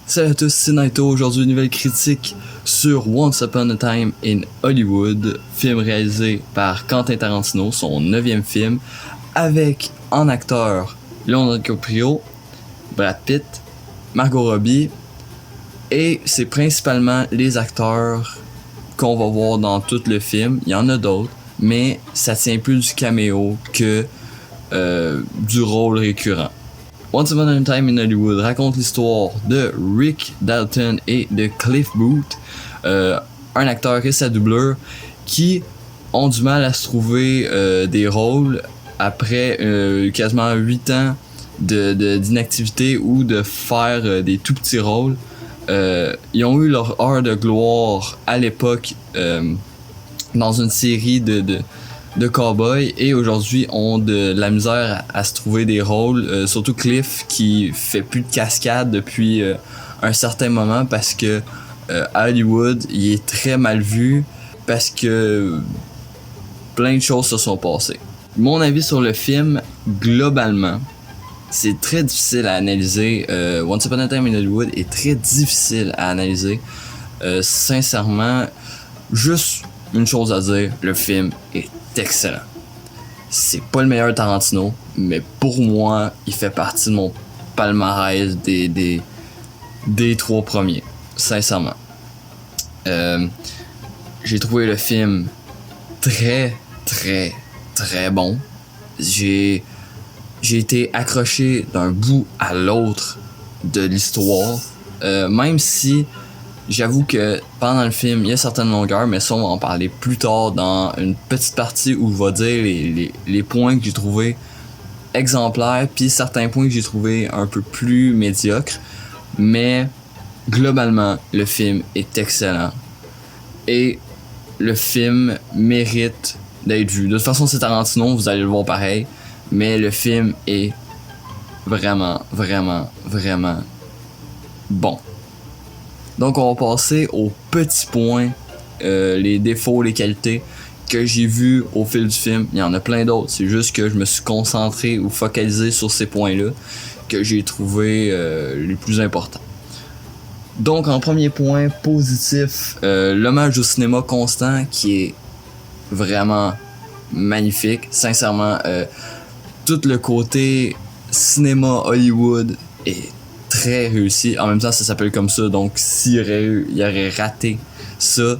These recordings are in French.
Salut à tous, c'est Naito. Aujourd'hui, une nouvelle critique sur Once Upon a Time in Hollywood, film réalisé par Quentin Tarantino, son 9e film, avec en acteur Leonardo DiCaprio, Brad Pitt, Margot Robbie, et c'est principalement les acteurs qu'on va voir dans tout le film. Il y en a d'autres, mais ça tient plus du caméo que du rôle récurrent. Once Upon a Time in Hollywood raconte l'histoire de Rick Dalton et de Cliff Booth, un acteur et sa doubleur, qui ont du mal à se trouver des rôles après quasiment 8 ans d'inactivité ou de faire des tout petits rôles. Ils ont eu leur heure de gloire à l'époque dans une série de cowboys et aujourd'hui ont de la misère à se trouver des rôles, surtout Cliff qui fait plus de cascade depuis un certain moment parce que à Hollywood il est très mal vu parce que plein de choses se sont passées. Mon avis sur le film, globalement, c'est très difficile à analyser. Once Upon a Time in Hollywood est très difficile à analyser. Sincèrement, juste une chose à dire, le film est excellent. C'est pas le meilleur Tarantino, mais pour moi, il fait partie de mon palmarès des 3 premiers, sincèrement. J'ai trouvé le film très, très, très bon. J'ai été accroché d'un bout à l'autre de l'histoire, même si j'avoue que pendant le film, il y a certaines longueurs, mais ça, on va en parler plus tard dans une petite partie où je vais dire les points que j'ai trouvés exemplaires, puis certains points que j'ai trouvés un peu plus médiocres. Mais globalement, le film est excellent. Et le film mérite d'être vu. De toute façon, c'est Tarantino, vous allez le voir pareil. Mais le film est vraiment, vraiment, vraiment bon. Donc on va passer aux petits points, les défauts, les qualités que j'ai vus au fil du film. Il y en a plein d'autres, c'est juste que je me suis concentré ou focalisé sur ces points-là que j'ai trouvé les plus importants. Donc en premier point positif, l'hommage au cinéma constant qui est vraiment magnifique. Sincèrement, tout le côté cinéma Hollywood est très réussi. En même temps, ça s'appelle comme ça, donc s'il y aurait raté ça,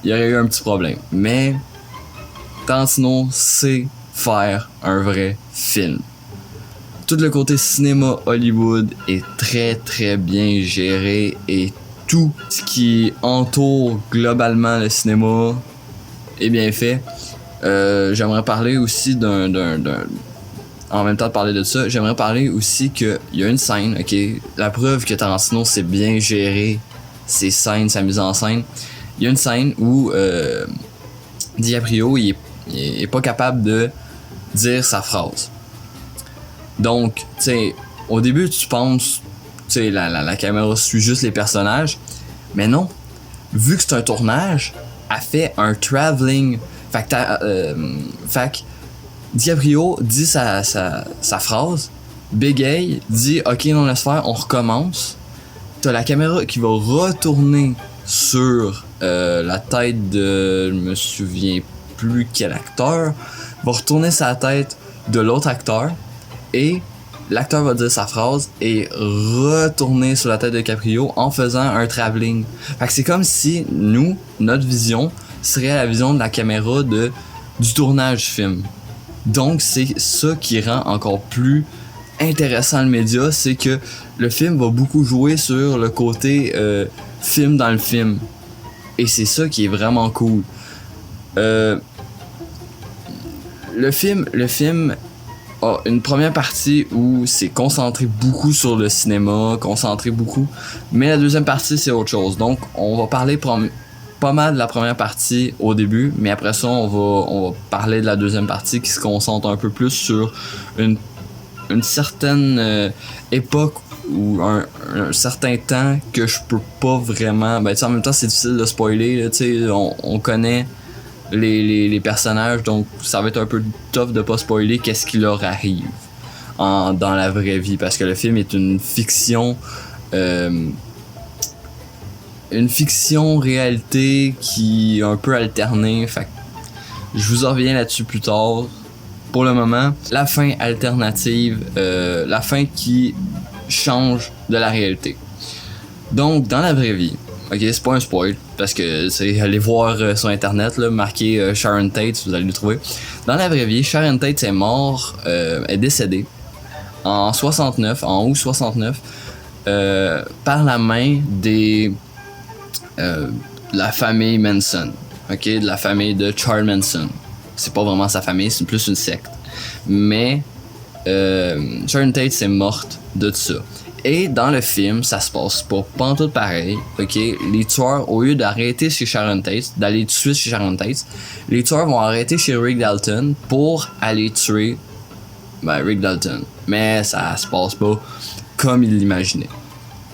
il y aurait eu un petit problème. Mais Tarantino sait faire un vrai film. Tout le côté cinéma Hollywood est très très bien géré et tout ce qui entoure globalement le cinéma est bien fait. J'aimerais parler aussi en même temps de parler de ça, j'aimerais parler aussi qu'il y a une scène, ok, la preuve que Tarantino sait bien gérer ses scènes, sa mise en scène. Il y a une scène où DiCaprio il est pas capable de dire sa phrase. Donc, tu sais, au début tu penses, tu sais, la caméra suit juste les personnages, mais non, vu que c'est un tournage, elle fait un travelling. Fait que DiCaprio dit sa phrase, bégaye, dit ok non laisse faire, on recommence. T'as la caméra qui va retourner sur la tête de, je me souviens plus quel acteur, va retourner sa tête de l'autre acteur et l'acteur va dire sa phrase et retourner sur la tête de DiCaprio en faisant un travelling. Fait que c'est comme si nous, notre vision serait la vision de la caméra du tournage du film. Donc c'est ça qui rend encore plus intéressant le média, c'est que le film va beaucoup jouer sur le côté film dans le film. Et c'est ça qui est vraiment cool. Le film a une première partie où c'est concentré beaucoup sur le cinéma, mais la deuxième partie c'est autre chose. Donc on va parler pas mal de la première partie au début, mais après ça on va parler de la deuxième partie qui se concentre un peu plus sur une certaine époque ou un certain temps que je peux pas vraiment, ben tu sais, en même temps c'est difficile de spoiler là, tu sais, on connaît les personnages, donc ça va être un peu tough de pas spoiler qu'est-ce qui leur arrive dans la vraie vie, parce que le film est une fiction une fiction-réalité qui est un peu alternée. Fait que je vous en reviens là-dessus plus tard. Pour le moment, la fin alternative, la fin qui change de la réalité. Donc, dans la vraie vie, ok, c'est pas un spoil, parce que c'est allez voir sur internet, là, marqué Sharon Tate, vous allez le trouver. Dans la vraie vie, Sharon Tate est mort, est décédée en 69, en août 69, par la main de la famille Manson, ok, de la famille de Charles Manson. C'est pas vraiment sa famille, c'est plus une secte. Mais Sharon Tate c'est morte de ça. Et dans le film, ça se passe pas pantoute pareil, ok? Les tueurs, au lieu d'arrêter chez Sharon Tate, d'aller tout de suite chez Sharon Tate, les tueurs vont arrêter chez Rick Dalton pour aller tuer Rick Dalton. Mais ça se passe pas comme il l'imaginait.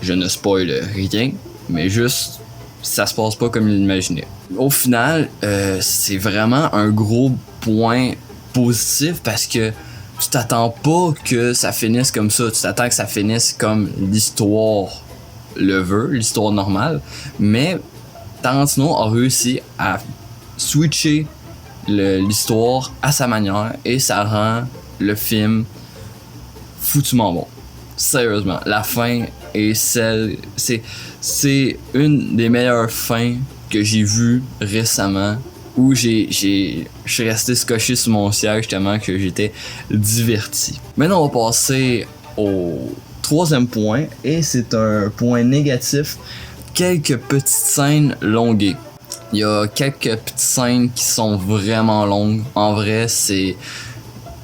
Je ne spoil rien, mais juste, ça se passe pas comme il l'imaginait. Au final, c'est vraiment un gros point positif parce que tu t'attends pas que ça finisse comme ça. Tu t'attends que ça finisse comme l'histoire le veut, l'histoire normale. Mais Tarantino a réussi à switcher l'histoire à sa manière et ça rend le film foutument bon. Sérieusement, la fin est celle... C'est une des meilleures fins que j'ai vues récemment où je suis resté scotché sur mon siège tellement que j'étais diverti. Maintenant, on va passer au troisième point et c'est un point négatif. Quelques petites scènes longuées. Il y a quelques petites scènes qui sont vraiment longues. En vrai, il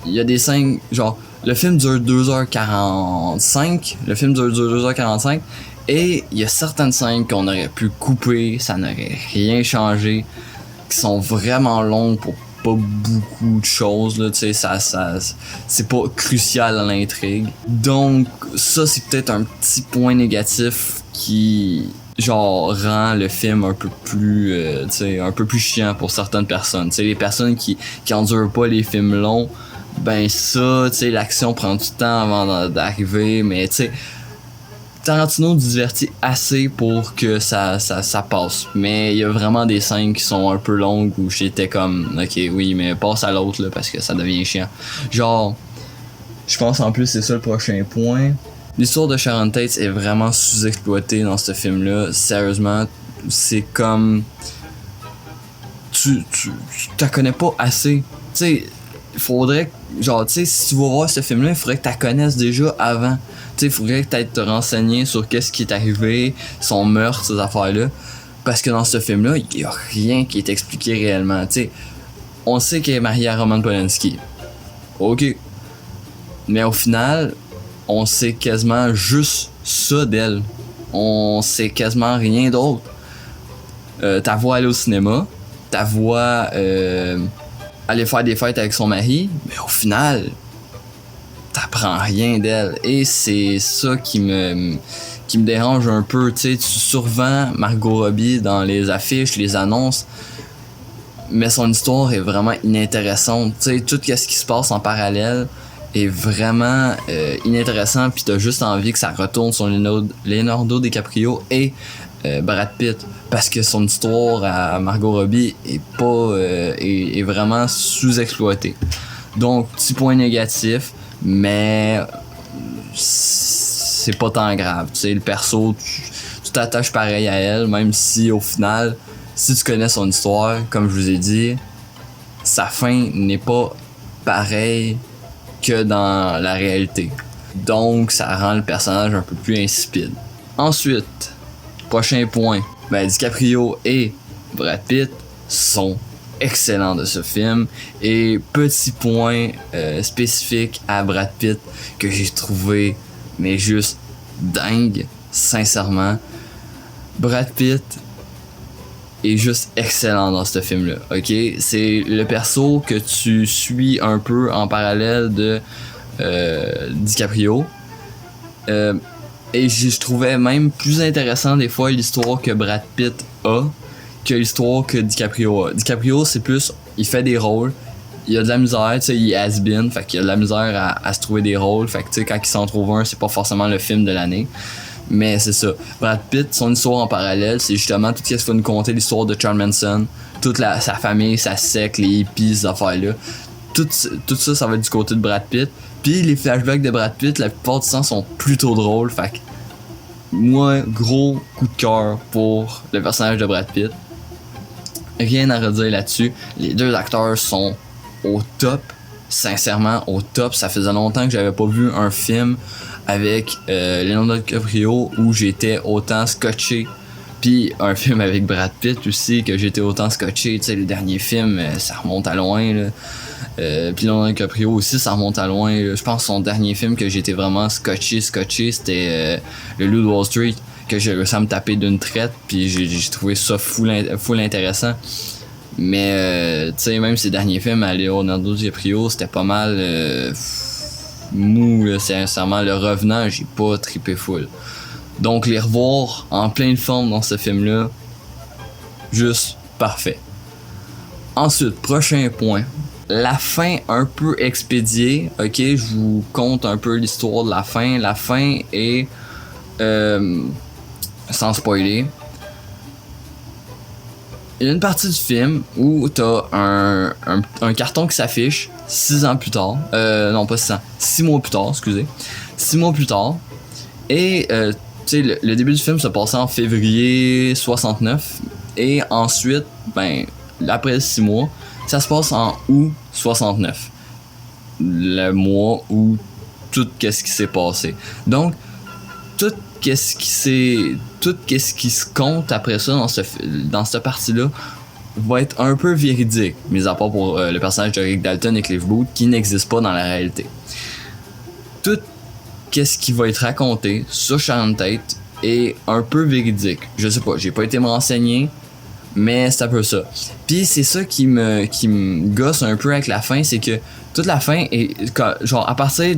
y a des scènes, genre, le film dure 2h45. Le film dure 2h45. Et il y a certaines scènes qu'on aurait pu couper, ça n'aurait rien changé, qui sont vraiment longues pour pas beaucoup de choses, là, tu sais, c'est pas crucial à l'intrigue. Donc, ça, c'est peut-être un petit point négatif qui, genre, rend le film un peu plus, tu sais, un peu plus chiant pour certaines personnes. Tu sais, les personnes qui endurent pas les films longs, ben ça, tu sais, l'action prend du temps avant d'arriver, mais tu sais, Tarantino divertit assez pour que ça passe. Mais il y a vraiment des scènes qui sont un peu longues où j'étais comme, ok, oui, mais passe à l'autre, là, parce que ça devient chiant. Genre, je pense en plus c'est ça le prochain point. L'histoire de Sharon Tate est vraiment sous-exploitée dans ce film-là. Sérieusement, c'est comme... Tu t'en connais pas assez. Tu sais, il faudrait que, genre, tu sais, si tu vas voir ce film-là, il faudrait que tu la connaisses déjà avant. Tu sais, il faudrait que tu ailles te renseigner sur qu'est-ce qui est arrivé, son meurtre, ces affaires-là. Parce que dans ce film-là, il y a rien qui est expliqué réellement. Tu sais, on sait qu'elle est mariée à Roman Polanski. Ok. Mais au final, on sait quasiment juste ça d'elle. On sait quasiment rien d'autre. Ta voix aller au cinéma, ta voix aller faire des fêtes avec son mari, mais au final, t'apprends rien d'elle. Et c'est ça qui me dérange un peu. Tu sais, tu survends Margot Robbie dans les affiches, les annonces, mais son histoire est vraiment inintéressante. Tu sais, tout ce qui se passe en parallèle est vraiment inintéressant, puis t'as juste envie que ça retourne sur Leonardo DiCaprio et Brad Pitt, parce que son histoire à Margot Robbie est vraiment sous-exploitée. Donc, petit point négatif, mais c'est pas tant grave. Tu sais, le perso, tu t'attaches pareil à elle, même si au final, si tu connais son histoire, comme je vous ai dit, sa fin n'est pas pareille que dans la réalité. Donc, ça rend le personnage un peu plus insipide. Ensuite, prochain point, DiCaprio et Brad Pitt sont excellents de ce film. Et petit point spécifique à Brad Pitt que j'ai trouvé mais juste dingue, sincèrement. Brad Pitt est juste excellent dans ce film-là, ok? C'est le perso que tu suis un peu en parallèle de DiCaprio. Et je trouvais même plus intéressant des fois l'histoire que Brad Pitt a que l'histoire que DiCaprio a. DiCaprio, c'est plus, il fait des rôles, il a de la misère, tu sais, il est has-been, fait qu'il a de la misère à se trouver des rôles, fait que tu sais, quand il s'en trouve un, c'est pas forcément le film de l'année. Mais c'est ça. Brad Pitt, son histoire en parallèle, c'est justement tout ce qu'il va nous conter, l'histoire de Charles Manson, toute sa famille, sa secte, les hippies, ces affaires-là. Tout ça, ça va être du côté de Brad Pitt. Puis les flashbacks de Brad Pitt, la plupart du temps, sont plutôt drôles. Fait que moi, gros coup de cœur pour le personnage de Brad Pitt. Rien à redire là-dessus. Les deux acteurs sont au top. Sincèrement, au top. Ça faisait longtemps que j'avais pas vu un film avec Leonardo DiCaprio où j'étais autant scotché. Puis un film avec Brad Pitt aussi que j'étais autant scotché. Tu sais, le dernier film, ça remonte à loin, là. Puis Leonardo DiCaprio aussi, ça remonte à loin, là. Je pense que son dernier film que j'étais vraiment scotché, c'était Le Loup de Wall Street, que j'ai réussi à me taper d'une traite. Puis j'ai trouvé ça full intéressant. Mais tu sais, même ses derniers films à Leonardo DiCaprio, c'était pas mal mou, là. Sincèrement, Le Revenant, j'ai pas trippé full. Donc les revoir en pleine forme dans ce film-là, juste parfait. Ensuite, prochain point. La fin un peu expédiée. Ok, je vous conte un peu l'histoire de la fin. La fin est... sans spoiler. Il y a une partie du film où t'as un carton qui s'affiche 6 ans plus tard. Non, pas 6 ans. 6 mois plus tard, excusez. 6 mois plus tard. Et... tu sais, le début du film se passait en février 69 et ensuite, ben, après 6 mois, ça se passe en août 69. Le mois où tout qu'est-ce qui s'est passé. Donc, tout qu'est-ce qui se compte après ça dans cette partie-là va être un peu véridique, mis à part pour le personnage de Rick Dalton et Cliff Booth qui n'existe pas dans la réalité. Tout qu'est-ce qui va être raconté sur Sharon Tate est un peu véridique. Je sais pas, j'ai pas été me renseigner, mais c'est un peu ça. Puis c'est ça qui me gosse un peu avec la fin, c'est que toute la fin est genre à partir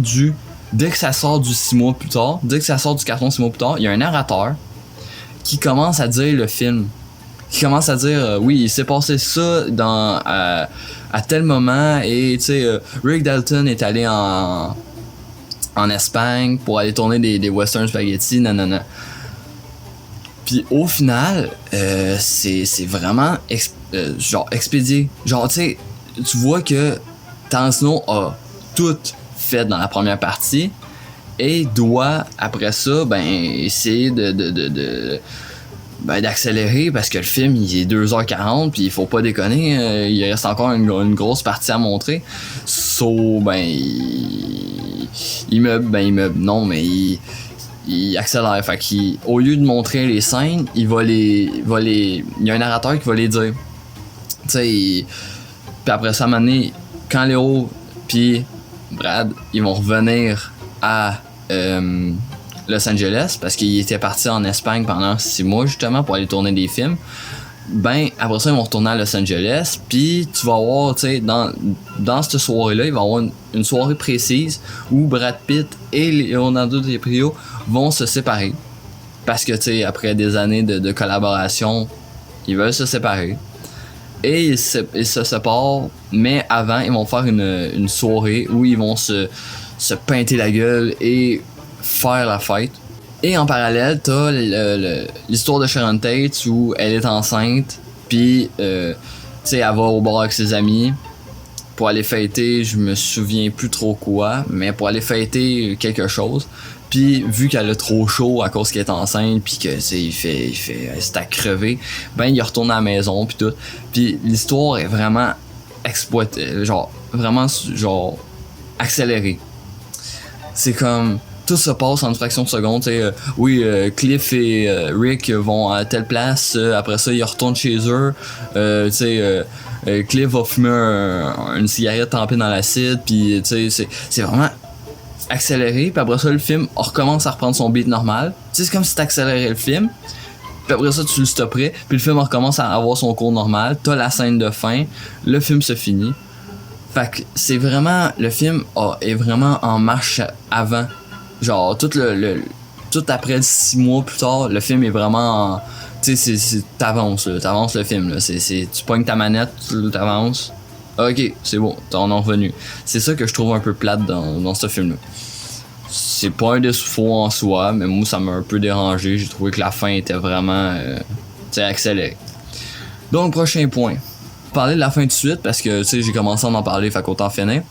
dès que ça sort du 6 mois plus tard, dès que ça sort du carton 6 mois plus tard, il y a un narrateur qui commence à dire le film. Qui commence à dire oui, il s'est passé ça à tel moment et tu sais Rick Dalton est allé en Espagne pour aller tourner des western spaghetti, nanana. Puis au final, c'est vraiment genre expédié. Genre, tu sais, tu vois que Tarantino a tout fait dans la première partie et doit, après ça, ben, essayer d'accélérer parce que le film il est 2h40 puis il faut pas déconner, il reste encore une grosse partie à montrer. So, ben, il meuble, non, mais il accélère. Fait qu'au lieu de montrer les scènes, il y a un narrateur qui va les dire. Tu sais, puis après ça, à un moment donné, quand Léo puis Brad, ils vont revenir à Los Angeles parce qu'ils étaient partis en Espagne pendant 6 mois justement pour aller tourner des films. Ben après ça ils vont retourner à Los Angeles puis tu vas voir, tu sais, dans cette soirée-là, il va y avoir une soirée précise où Brad Pitt et Leonardo DiCaprio vont se séparer parce que tu sais après des années de collaboration, ils veulent se séparer. Et ils se séparent, mais avant ils vont faire une soirée où ils vont se peinter la gueule et faire la fête. Et en parallèle, t'as l'histoire de Sharon Tate où elle est enceinte, puis tu sais, elle va au bar avec ses amis pour aller fêter, je me souviens plus trop quoi, mais pour aller fêter quelque chose. Puis vu qu'elle a trop chaud à cause qu'elle est enceinte, puis que c'est à crever, ben il retourne à la maison puis tout. Puis l'histoire est vraiment exploitée, genre vraiment genre accélérée. C'est comme tout se passe en une fraction de seconde. Cliff et Rick vont à telle place, après ça ils retournent chez eux. Cliff va fumer une cigarette trempée dans l'acide, puis c'est vraiment accéléré. Puis après ça le film recommence à reprendre son beat normal. C'est comme si t'accélérais le film. Puis après ça tu le stopperais, puis le film recommence à avoir son cours normal. T'as la scène de fin, le film se finit. Fait que c'est vraiment, le film est vraiment en marche avant. Genre, tout après 6 mois plus tard, le film est vraiment tu sais, t'avances le film, là. Tu pognes ta manette, tu t'avances. Ok, c'est bon, t'en es revenu. C'est ça que je trouve un peu plate dans ce film-là. c'est pas un défaut en soi, mais moi ça m'a un peu dérangé. J'ai trouvé que la fin était vraiment accélérée. Donc prochain point. Parler de la fin tout de suite parce que j'ai commencé à en parler, fait qu'autant finir.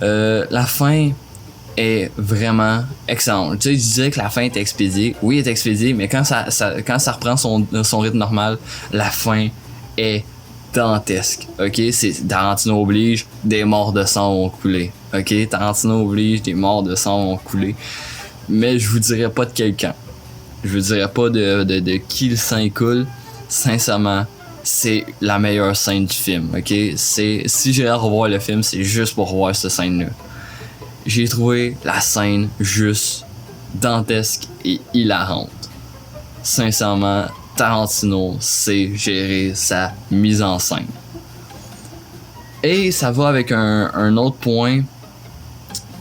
La fin est vraiment excellente. Tu sais, je disais que la fin est expédiée. Oui, elle est expédiée, mais quand ça reprend son rythme normal, la fin est dantesque. Ok, c'est Tarantino oblige, des morts de sang vont couler. Ok, Tarantino oblige, des morts de sang vont couler. Mais je vous dirais pas de quelqu'un. Je vous dirais pas de qui le sang coule. Sincèrement, c'est la meilleure scène du film. Ok, si j'irais revoir le film, c'est juste pour revoir cette scène-là. J'ai trouvé la scène juste dantesque et hilarante. Sincèrement, Tarantino sait gérer sa mise en scène. Et ça va avec un autre point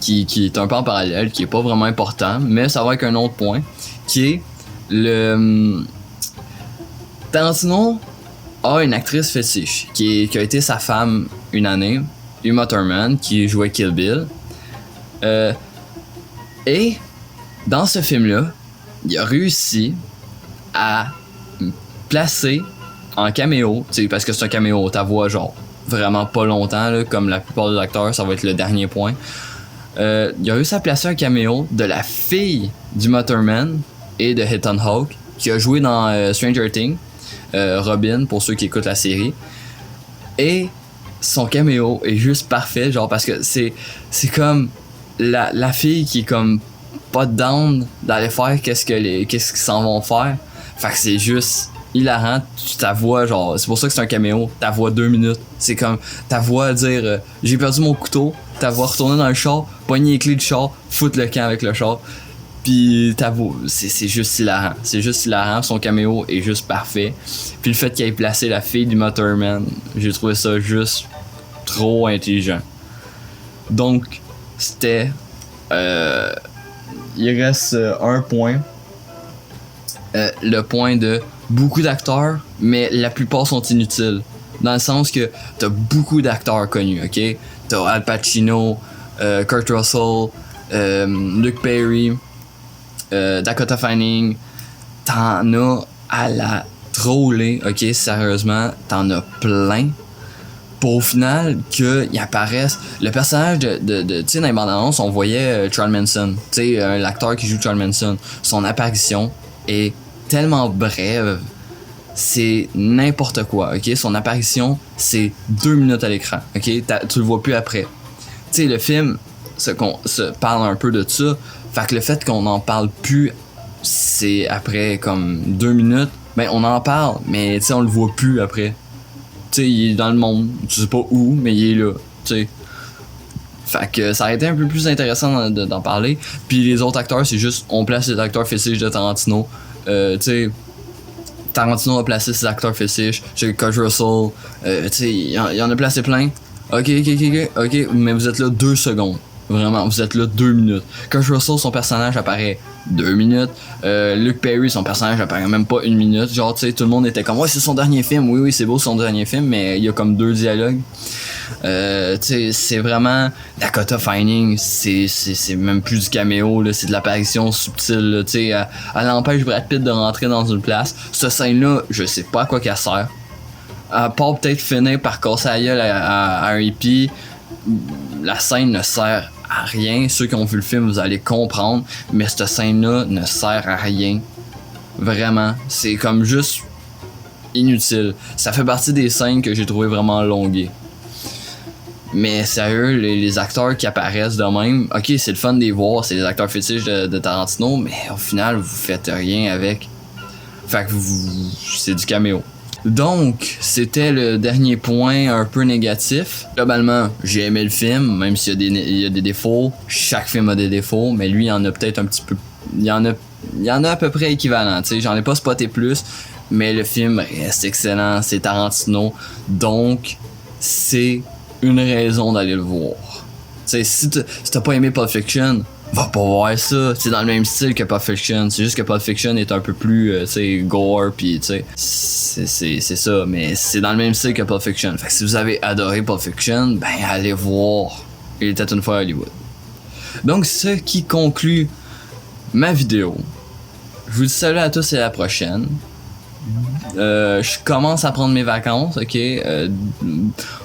qui est un peu en parallèle, qui est pas vraiment important, mais ça va avec un autre point, qui est le... Tarantino a une actrice fétiche qui a été sa femme une année, Uma Thurman, qui jouait Kill Bill. Et dans ce film-là, il a réussi à placer en caméo, parce que c'est un caméo, ta voix genre vraiment pas longtemps, là, comme la plupart des acteurs, ça va être le dernier point. Il a réussi à placer un caméo de la fille d'Uma Thurman et de Ethan Hawke, qui a joué dans Stranger Things, Robin, pour ceux qui écoutent la série. Et son caméo est juste parfait, genre parce que c'est comme la fille qui est comme pas down d'aller faire qu'est-ce qu'ils s'en vont faire. Fait que c'est juste hilarant. Ta voix, genre, c'est pour ça que c'est un caméo. Ta voix 2 minutes. C'est comme ta voix dire j'ai perdu mon couteau. Ta voix retourner dans le char, pogner les clés du char, foutre le camp avec le char. Puis ta voix, c'est juste hilarant. C'est juste hilarant. Son caméo est juste parfait. Puis le fait qu'il ait placé la fille du Motorman, j'ai trouvé ça juste trop intelligent. Donc, c'était. Il reste un point. Le point de beaucoup d'acteurs, mais la plupart sont inutiles. Dans le sens que t'as beaucoup d'acteurs connus, ok? T'as Al Pacino, Kurt Russell, Luke Perry, Dakota Fanning. T'en as à la troller, ok? Sérieusement, t'en as plein. Pour au final qu'ils apparaissent. Le personnage de tu sais, dans les bandes annonces, on voyait Charles Manson, tu sais, l'acteur qui joue Charles Manson. Son apparition est tellement brève, c'est n'importe quoi, ok? Son apparition, c'est 2 minutes à l'écran, ok? Tu le vois plus après. Tu sais, le film se parle un peu de ça, fait que le fait qu'on en parle plus, c'est après comme 2 minutes, ben on en parle, mais tu sais, on le voit plus après. Tu sais, il est dans le monde, tu sais pas où, mais il est là, tu sais. Fait que ça aurait été un peu plus intéressant d'en parler. Puis les autres acteurs, c'est juste, on place les acteurs fétiches de Tarantino. Tu sais, Tarantino a placé ses acteurs fétiches. J'ai Kurt Russell, tu sais, il en a placé plein. Ok, mais vous êtes là 2 secondes. Vraiment, vous êtes là 2 minutes. Kurt Russell, son personnage apparaît 2 minutes. Luke Perry, son personnage apparaît même pas 1 minute. Genre, tu sais, tout le monde était comme, ouais, c'est son dernier film. Oui, c'est beau, son dernier film, mais il y a comme 2 dialogues. Tu sais, c'est vraiment Dakota Fanning, c'est même plus du caméo, là, c'est de l'apparition subtile. Tu sais, elle empêche Brad Pitt de rentrer dans une place. Cette scène-là, je sais pas à quoi qu'elle sert. À part peut-être finir par casser la gueule à un hippie, la scène ne sert à rien. Ceux qui ont vu le film, vous allez comprendre, mais cette scène-là ne sert à rien. Vraiment, c'est comme juste inutile. Ça fait partie des scènes que j'ai trouvé vraiment longuées. Mais sérieux, les acteurs qui apparaissent de même, ok, c'est le fun de les voir, c'est les acteurs fétiches de Tarantino, mais au final, vous faites rien avec. Fait que c'est du caméo. Donc, c'était le dernier point un peu négatif. Globalement, j'ai aimé le film, même s'il y a des défauts. Chaque film a des défauts, mais lui, il y en a peut-être un petit peu... Il y en a à peu près équivalent, tu sais. J'en ai pas spoté plus, mais le film reste excellent, c'est Tarantino. Donc, c'est une raison d'aller le voir. Tu sais, si t'as pas aimé Pulp Fiction, va pas voir ça. C'est dans le même style que Pulp Fiction. C'est juste que Pulp Fiction est un peu plus, tu sais, gore, pis tu sais, c'est ça. Mais c'est dans le même style que Pulp Fiction. Fait que si vous avez adoré Pulp Fiction, ben allez voir Il était une fois à Hollywood. Donc, ce qui conclut ma vidéo. Je vous dis salut à tous et à la prochaine. Je commence à prendre mes vacances, ok?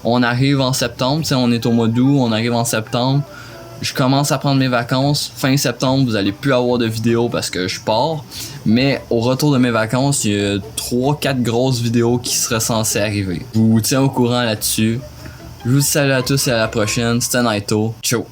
On arrive en septembre, tu sais, on est au mois d'août, on arrive en septembre. Je commence à prendre mes vacances. Fin septembre, vous allez plus avoir de vidéos parce que je pars. Mais au retour de mes vacances, il y a 3-4 grosses vidéos qui seraient censées arriver. Je vous tiens au courant là-dessus. Je vous dis salut à tous et à la prochaine. C'était Naito. Ciao!